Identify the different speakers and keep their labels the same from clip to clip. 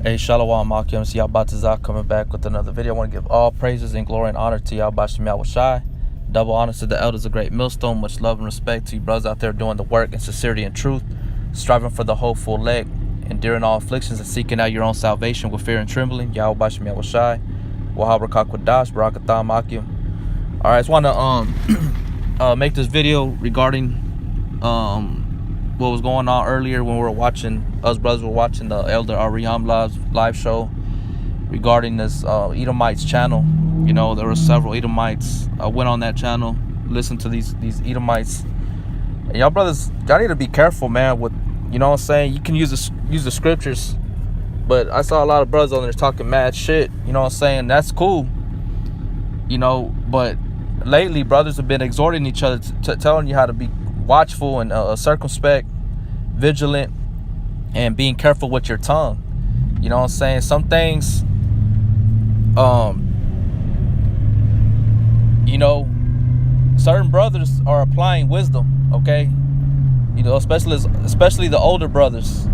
Speaker 1: Hey, Shalom, Akim. See y'all about to coming back with another video. I want to give all praises and glory and honor to y'all about Shemel Shai. Double honors to the elders of Great Millstone. Much love and respect to you brothers out there doing the work in sincerity and truth, striving for the hopeful leg, enduring all afflictions and seeking out your own salvation with fear and trembling. Y'all about Shemel Shai. Wahabra Kwadash, Barakatham Akim. All right, I just want to make this video regarding what was going on earlier when we were watching, us brothers were watching the Elder Ariam live show regarding this Edomites channel. You know, there were several Edomites. I went on that channel, listened to these Edomites. And y'all brothers, y'all need to be careful, man, with, you know what I'm saying? You can use the scriptures, but I saw a lot of brothers on there talking mad shit, you know what I'm saying? That's cool, you know, but lately brothers have been exhorting each other, telling you how to be watchful and circumspect, vigilant, and being careful with your tongue. You know what I'm saying? Some things, you know, certain brothers are applying wisdom, okay? You know, especially the older brothers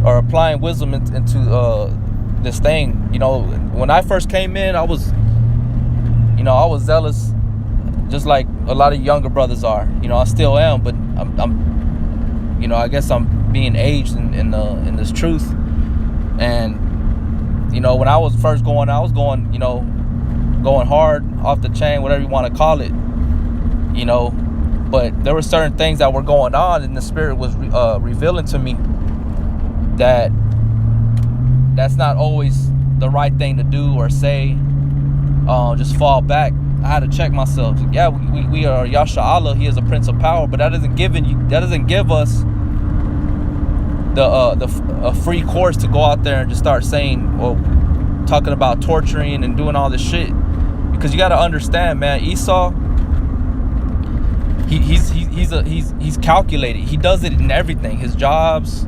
Speaker 1: are applying wisdom into this thing. You know, when I first came in, I was zealous, just like a lot of younger brothers are. You know, I still am, but I'm you know, I guess I'm being aged in this truth. And you know, when I was first going, I was going, you know, going hard, off the chain, whatever you want to call it, you know. But there were certain things that were going on, and the Spirit was revealing to me that that's not always the right thing to do or say. Just fall back. I had to check myself. Yeah, we are Yasha Allah. He is a Prince of Power, but that doesn't give us a free course to go out there and just start saying, well, talking about torturing and doing all this shit. Because you got to understand, man, Esau, he's calculated. He does it in everything. His jobs,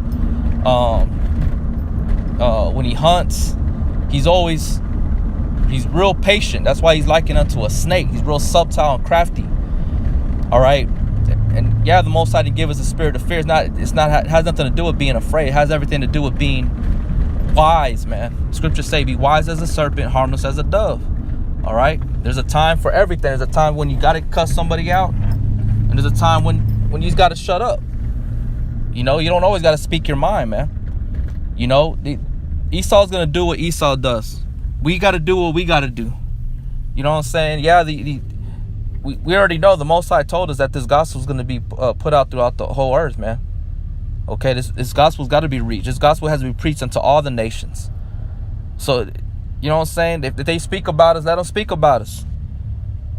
Speaker 1: when he hunts, he's real patient. That's why he's likened unto a snake. He's real subtle and crafty. All right. And yeah, the Most High didn't give us a spirit of fear. It has nothing to do with being afraid. It has everything to do with being wise, man. Scriptures say, be wise as a serpent, harmless as a dove. All right. There's a time for everything. There's a time when you got to cuss somebody out, and there's a time when you just got to shut up. You know, you don't always got to speak your mind, man. You know, Esau's going to do what Esau does. We got to do what we got to do. You know what I'm saying? Yeah, we already know the Most High told us that this gospel is going to be put out throughout the whole earth, man. Okay, this gospel's got to be reached. This gospel has to be preached unto all the nations. So, you know what I'm saying? If they speak about us, let them speak about us.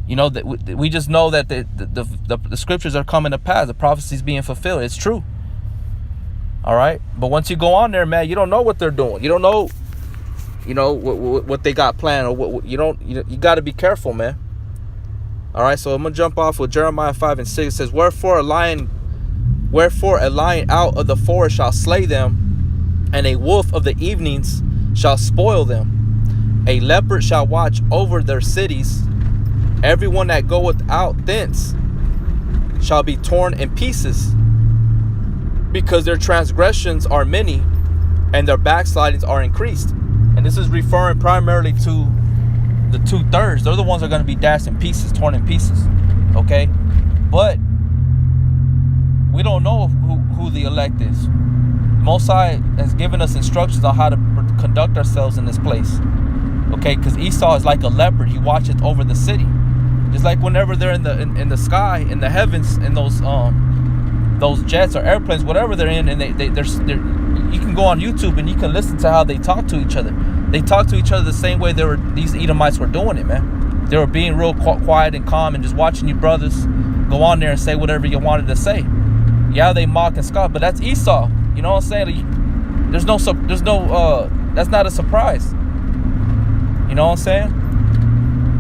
Speaker 1: You know, that we just know that the scriptures are coming to pass. The prophecy's being fulfilled. It's true. All right? But once you go on there, man, you don't know what they're doing. You don't know, you know, what they got planned, or what you got to be careful, man. All right, so I'm gonna jump off with Jeremiah 5:6. It says, wherefore a lion out of the forest shall slay them, and a wolf of the evenings shall spoil them. A leopard shall watch over their cities. Everyone that goeth out thence shall be torn in pieces, because their transgressions are many, and their backslidings are increased. And this is referring primarily to the 2/3. They're the ones that are going to be dashed in pieces, torn in pieces. Okay? But we don't know who the elect is. Most High has given us instructions on how to conduct ourselves in this place. Okay? Because Esau is like a leopard. He watcheth over the city. Just like whenever they're in the sky, in the heavens, in those jets or airplanes, whatever they're in, and they're you can go on YouTube and you can listen to how they talk to each other. They talk to each other the same way these Edomites were doing it, man. They were being real quiet and calm and just watching you brothers go on there and say whatever you wanted to say. Yeah, they mock and scoff, but that's Esau. You know what I'm saying? Like, there's no that's not a surprise. You know what I'm saying?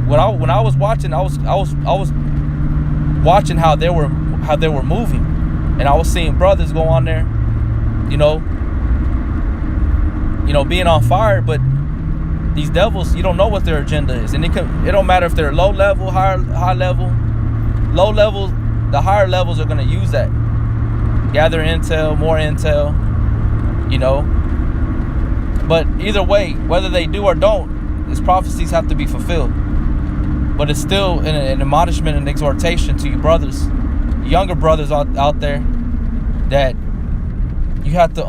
Speaker 1: When I was watching, I was watching how they were moving, and I was seeing brothers go on there, you know, being on fire. But these devils, you don't know what their agenda is, and it don't matter if they're low level, high level. Low level, the higher levels are going to use that, gather intel, more intel, you know. But either way, whether they do or don't, his prophecies have to be fulfilled. But it's still an admonishment and exhortation to you brothers, younger brothers out there, that you have to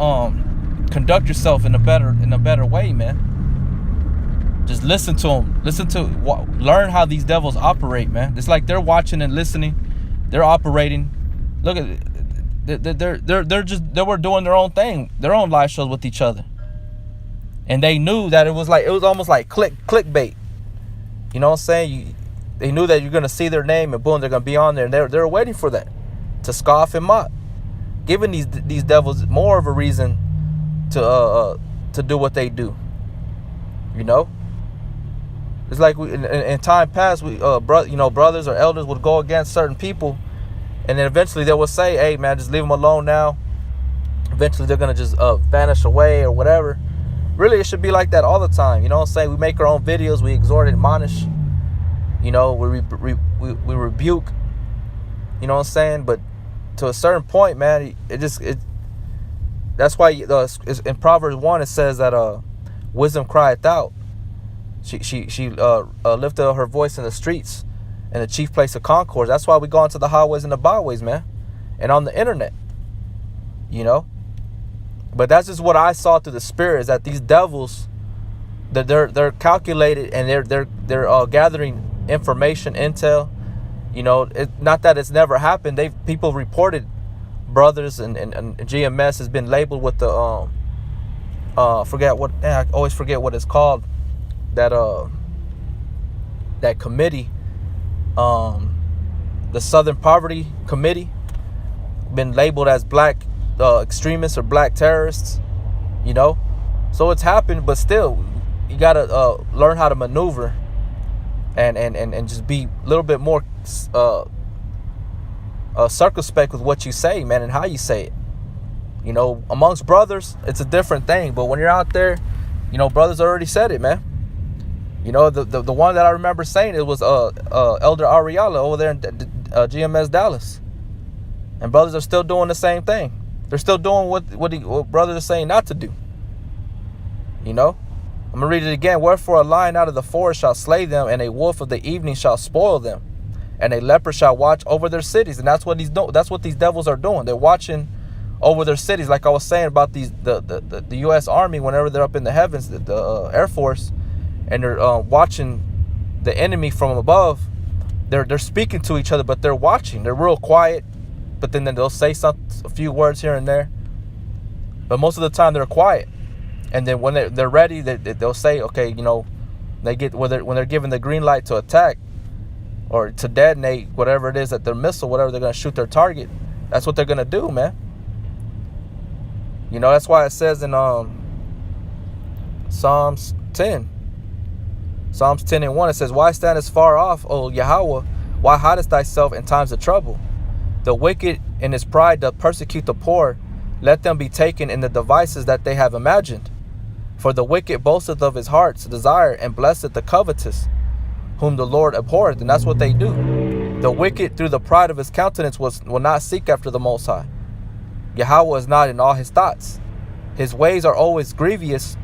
Speaker 1: conduct yourself in a better way, man. Just listen to them. Learn how these devils operate, man. It's like they're watching and listening. They're operating. Look at they were doing their own thing, their own live shows with each other, and they knew that it was almost like clickbait. You know what I'm saying? They knew that you're gonna see their name and boom, they're gonna be on there, and they're waiting for that to scoff and mock, giving these devils more of a reason to do what they do. You know. It's like in time past, brothers or elders would go against certain people, and then eventually they would say, "Hey, man, just leave them alone now." Eventually, they're gonna just vanish away or whatever. Really, it should be like that all the time. You know what I'm saying? We make our own videos, we exhort and admonish. You know, we rebuke. You know what I'm saying? But to a certain point, man, that's why in Proverbs 1 it says that wisdom crieth out. She lifted up her voice in the streets, in the chief place of concourse. That's why we go into the highways and the byways, man, and on the internet. You know, but that's just what I saw through the spirit, is that these devils, that they're calculated, and they're gathering information, intel. You know, not that it's never happened. People reported brothers and GMS has been labeled with the I always forget what it's called. That committee, the Southern Poverty Committee, been labeled as black extremists or black terrorists. You know, so it's happened, but still, you gotta learn how to maneuver and just be a little bit more circumspect with what you say, man, and how you say it. You know, amongst brothers, it's a different thing, but when you're out there, you know, brothers already said it, man. You know, the one that I remember saying it was Elder Ariella over there in GMS Dallas. And brothers are still doing the same thing. They're still doing what brothers are saying not to do. You know? I'm going to read it again. Wherefore a lion out of the forest shall slay them, and a wolf of the evening shall spoil them, and a leopard shall watch over their cities. And that's what these devils are doing. They're watching over their cities. Like I was saying about the U.S. Army, whenever they're up in the heavens, the Air Force, and they're watching the enemy from above. They're speaking to each other, but they're watching. They're real quiet, but then they'll say a few words here and there. But most of the time they're quiet. And then when they're ready, they'll say, okay, you know, when they're given the green light to attack or to detonate whatever it is, that their missile, whatever they're gonna shoot their target. That's what they're gonna do, man. You know, that's why it says in Psalms 10. Psalms 10 and 1, it says, why standest far off, O Yahweh? Why hidest thyself in times of trouble? The wicked in his pride doth persecute the poor. Let them be taken in the devices that they have imagined. For the wicked boasteth of his heart's desire, and blesseth the covetous, whom the Lord abhorreth. And that's what they do. The wicked through the pride of his countenance will not seek after the Most High. Yahweh is not in all his thoughts. His ways are always grievous.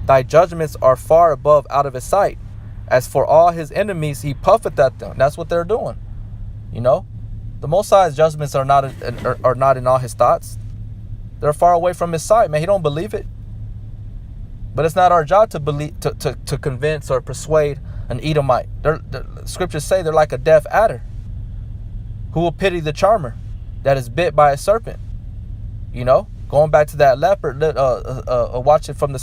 Speaker 1: Thy judgments are far above out of his sight. As for all his enemies, he puffeth at them. That's what they're doing. You know, the Most High's judgments are not in all his thoughts. They're far away from his sight, man. He don't believe it. But it's not our job to believe, to convince or persuade an Edomite. The scriptures say they're like a deaf adder. Who will pity the charmer that is bit by a serpent? You know, going back to that leopard, watching from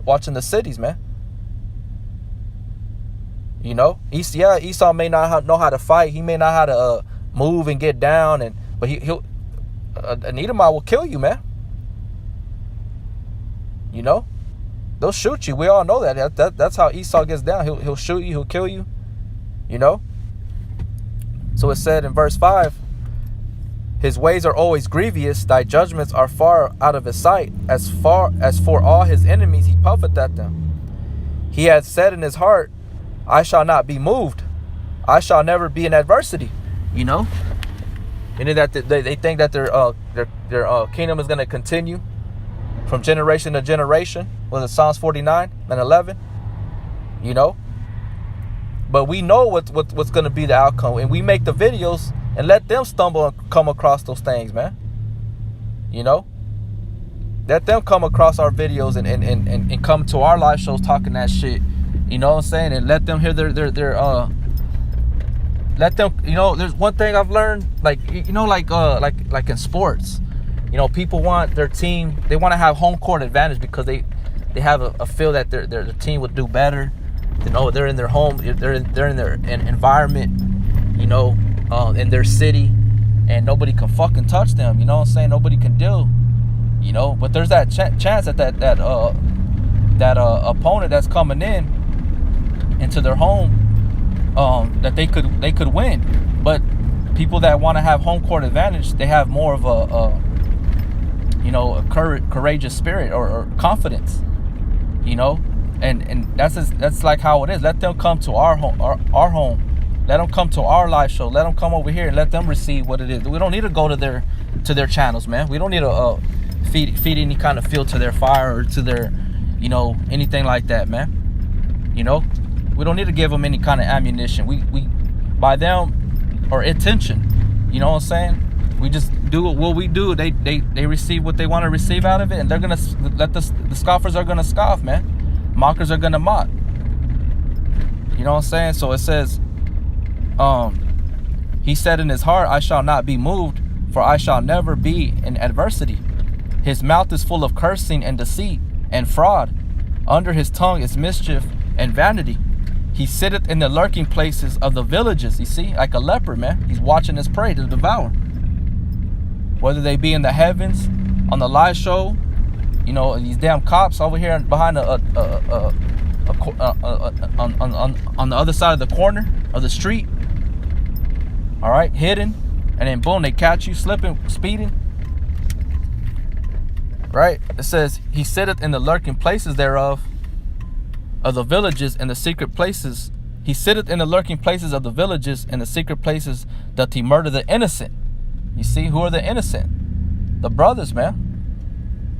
Speaker 1: watching the cities, man. You know, Esau may not know how to fight. He may not know how to move and get down, but he'll an Edomite will kill you, man. You know, they'll shoot you. We all know that's how Esau gets down. He'll shoot you. He'll kill you. You know. So it said in verse 5, his ways are always grievous. Thy judgments are far out of his sight. As far as for all his enemies, he puffeth at them. He hath said in his heart, I shall not be moved. I shall never be in adversity. You know, and that they think that their kingdom is going to continue. from generation to generation. Was it Psalms 49 and 11? You know? But we know what's going to be the outcome. And we make the videos and let them stumble and come across those things, man. You know? Let them come across our videos and come to our live shows talking that shit. You know what I'm saying? And let them hear their let them, you know, there's one thing I've learned, like, you know, like in sports, you know, people want their team, they want to have home court advantage because they have a feel that their team would do better. You know, they're in their home, they're in their environment, you know, in their city, and nobody can fucking touch them. You know what I'm saying? Nobody can deal. You know, but there's that chance that opponent that's coming into their home, that they could win. But people that want to have home court advantage, they have more of a courageous spirit or confidence. You know, and that's like how it is. Let them come to our home. Let them come to our live show. Let them come over here and let them receive what it is. We don't need to go to their channels, man. We don't need to feed any kind of fuel to their fire or to their, you know, anything like that, man. You know, we don't need to give them any kind of ammunition. We by them or attention. You know what I'm saying? We just do what we do. They receive what they want to receive out of it, and they're gonna let the scoffers are gonna scoff, man. Mockers are gonna mock. You know what I'm saying? So it says, he said in his heart, I shall not be moved, for I shall never be in adversity. His mouth is full of cursing and deceit and fraud. Under his tongue is mischief and vanity. He sitteth in the lurking places of the villages. You see, like a leopard, man. He's watching his prey to devour. Whether they be in the heavens, on the live show, you know, these damn cops over here behind on the other side of the corner of the street. All right, hidden, and then boom, they catch you slipping, speeding. Right? It says, he sitteth in the lurking places thereof, of the villages and the secret places. He sitteth in the lurking places of the villages and the secret places doth he murder the innocent. You see, who are the innocent? The brothers, man.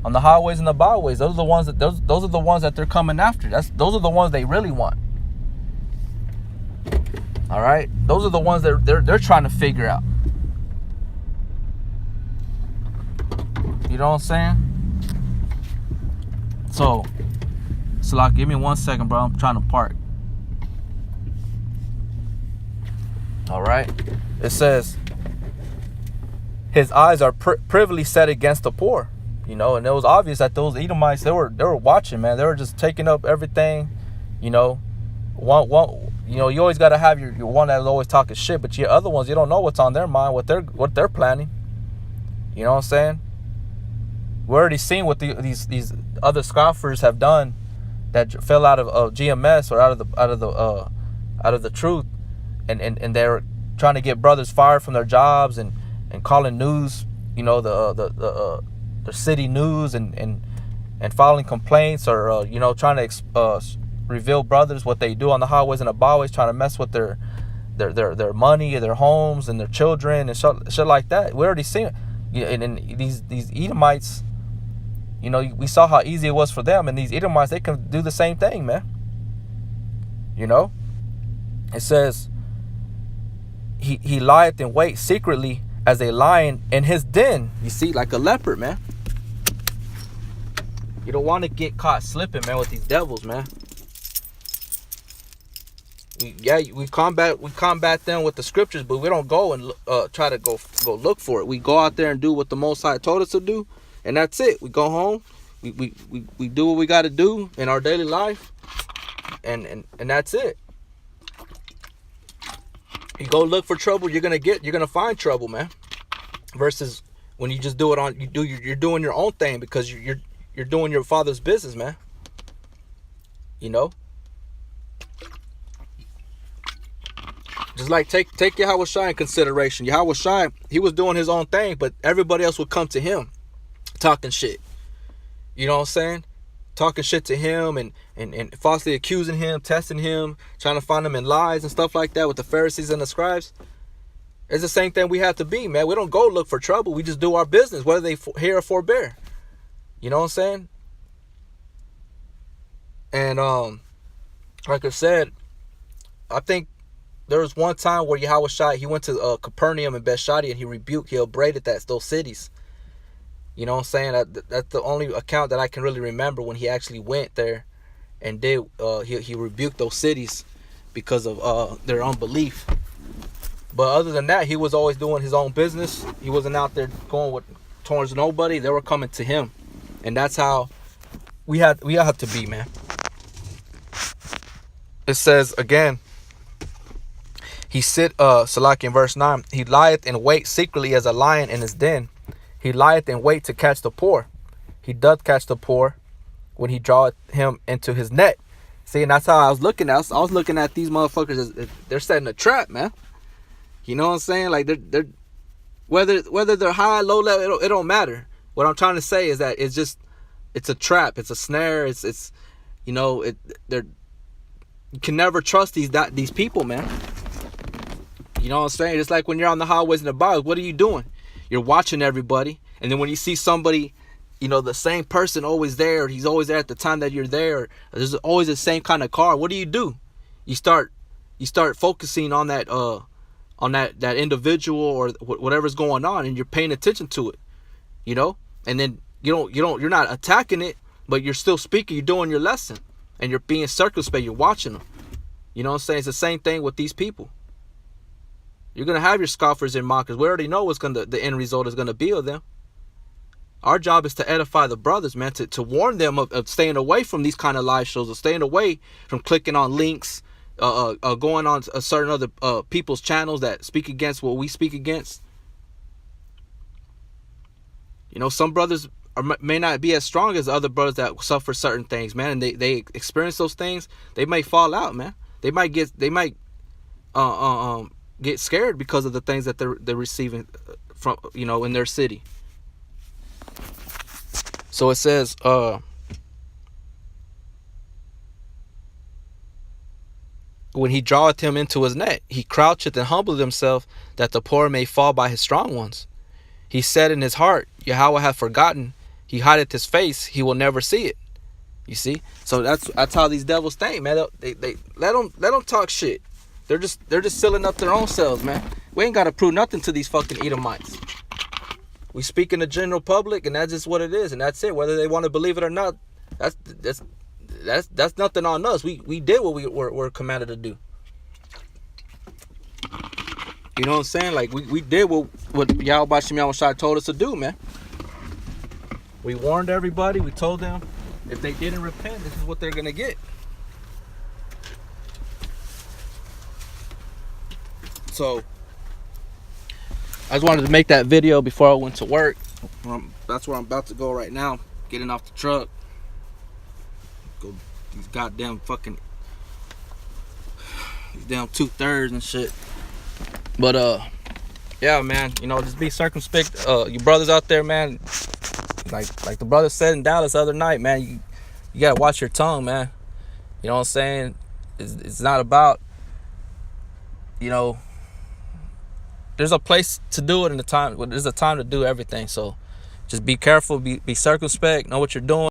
Speaker 1: On the highways and the byways. Those are the ones that they're coming after. Those are the ones they really want. All right? Those are the ones that they're trying to figure out. You know what I'm saying? So like, give me 1 second, bro. I'm trying to park. All right. It says, his eyes are privily set against the poor. You know, and it was obvious that those Edomites, they were watching, man. They were just taking up everything. You know, one. You know, you always got to have your one that's always talking shit, but your other ones, you don't know what's on their mind, what they're planning. You know what I'm saying? We already seen what these other scoffers have done that fell out of GMS or out of the truth, and they're trying to get brothers fired from their jobs and calling news, you know, the city news and filing complaints or you know, trying to reveal brothers what they do on the highways and the byways, trying to mess with their money, their homes, and their children and shit like that. We already seen it. And these Edomites, you know, we saw how easy it was for them, and these Edomites, they can do the same thing, man. You know, it says, he lieth in wait secretly as a lion in his den. You see, like a leopard, man. You don't want to get caught slipping, man, with these devils, man. We combat them with the scriptures, but we don't go and try to go look for it. We go out there and do what the Most High told us to do, and that's it. We go home, we do what we got to do in our daily life, and that's it. You go look for trouble, you're gonna find trouble, man. Versus when you just do it you're doing your own thing because you're doing your Father's business, man. You know. Just like take Yahushua in consideration. Yahushua, he was doing his own thing, but everybody else would come to him talking shit. You know what I'm saying? Talking shit to him and falsely accusing him, testing him, trying to find him in lies and stuff like that with the Pharisees and the scribes. It's the same thing we have to be, man. We don't go look for trouble. We just do our business, whether they hear or forbear. You know what I'm saying? And like I said, I think there was one time where Yahushua, he went to Capernaum and Bethshadi, and he upbraided those cities. You know what I'm saying? That's the only account that I can really remember when he actually went there and did. He rebuked those cities because of their unbelief. But other than that, he was always doing his own business. He wasn't out there going towards nobody. They were coming to him, and that's how we have to be, man. It says again, Salaki in verse 9, he lieth in wait secretly as a lion in his den. He lieth in wait to catch the poor. He doth catch the poor when he draweth him into his net. See, and that's how I was looking at. I was looking at these motherfuckers as they're setting a trap, man. You know what I'm saying? Like they're whether they're high, low level, it don't matter. What I'm trying to say is that it's a trap, it's a snare, it's you know, you can never trust these people, man. You know what I'm saying? It's like when you're on the highways and the byways, what are you doing? You're watching everybody, and then when you see somebody, you know, the same person always there, he's always there at the time that you're there, there's always the same kind of car. What do? You start focusing on that individual or whatever's going on, and you're paying attention to it, you know? And then you're not attacking it, but you're still speaking, you're doing your lesson, and you're being circumspect, you're watching them. You know what I'm saying? It's the same thing with these people. You're going to have your scoffers and mockers. We already know the end result is going to be of them. Our job is to edify the brothers, man, to warn them of staying away from these kind of live shows, of staying away from clicking on links, going on a certain other people's channels that speak against what we speak against. You know, some brothers may not be as strong as other brothers that suffer certain things, man, and they experience those things. They may fall out, man. They might get scared because of the things that they're receiving from, you know, in their city. So it says, when he draweth him into his net, he croucheth and humbleth himself, that the poor may fall by his strong ones. He said in his heart, Yahweh hath forgotten. He hideth his face, he will never see it. You see? So that's how these devils think, man. They let them talk shit. They're just sealing up their own selves, man. We ain't got to prove nothing to these fucking Edomites. We speak in the general public, and that's just what it is, and that's it. Whether they want to believe it or not, that's nothing on us. We did what we're commanded to do. You know what I'm saying? Like we did what Yahweh Shem Shai told us to do, man. We warned everybody. We told them if they didn't repent, this is what they're gonna get. So I just wanted to make that video before I went to work. That's where I'm about to go right now. Getting off the truck. Go these goddamn fucking these damn 2/3 and shit. But yeah, man, you know, just be circumspect. You brothers out there, man. Like the brother said in Dallas the other night, man, you gotta watch your tongue, man. You know what I'm saying? It's not about, you know, there's a place to do it in the time. There's a time to do everything. So just be careful, be circumspect, know what you're doing.